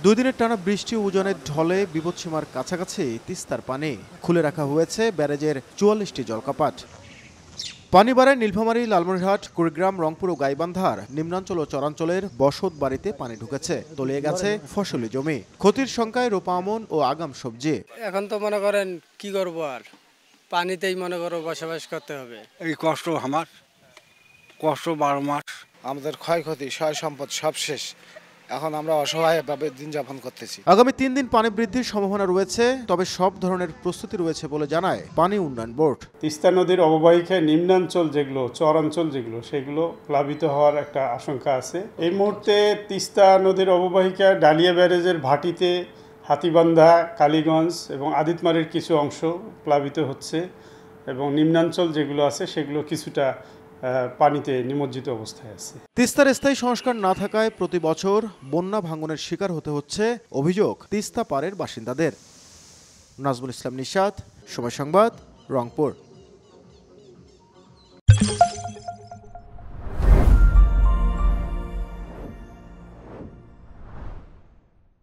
দুই দিনের টানা বৃষ্টি উজানের ঢলে বিপদসীমার কাছাকাছি তিস্তার পানি খুলে রাখা হয়েছে ব্যারেজের ৪৪টি জলকাপাট। পানি বাড়ায় নীলফামারী, লালমনিরহাট, কুড়িগ্রাম, রংপুর ও গাইবান্ধার নিম্নাঞ্চল ও চরাঞ্চলের বসত বাড়িতে পানি ঢুকেছে, তলিয়ে গেছে ফসলি জমি। ক্ষতির সংখ্যায় রোপা আমন ও আগাম সবজি। এখন তো মনে করেন কি করবো, আর পানিতেই মনে করো বসবাস করতে হবে। এই কষ্ট আমার, কষ্ট 12 মাস। আমাদের ক্ষয়ক্ষতি, সয় সম্পদ সব শেষ। এখন আমরা অসহায়ভাবে দিন যাপন করতেছি। আগামী 3 দিন পানি বৃদ্ধির সম্ভাবনা রয়েছে, তবে সব ধরনের প্রস্তুতি রয়েছে বলে জানায় পানি উন্নয়ন বোর্ড। তিস্তা নদীর অববাহিকায় নিম্নাঞ্চল যেগুলো, চরাঞ্চল যেগুলো, সেগুলো প্লাবিত হওয়ার একটা আশঙ্কা আছে। এই মুহূর্তে তিস্তা নদীর অববাহিকায় ডালিয়া ব্যারেজের ভাটিতে, হাতীবান্ধা, কালীগঞ্জ এবং আদিতমারির কিছু অংশ প্লাবিত হচ্ছে এবং নিম্নাঞ্চল যেগুলো আছে সেগুলো কিছুটা পানিতে নিমজ্জিত অবস্থায় আছে। তিস্তার স্থায়ী সংস্কার না থাকায় প্রতি বছর বন্যা ভাঙনের শিকার হতে হচ্ছে, অভিযোগ তিস্তা পাড়ের বাসিন্দাদের। নাজমুল ইসলাম নিশাত, সময় সংবাদ, রংপুর।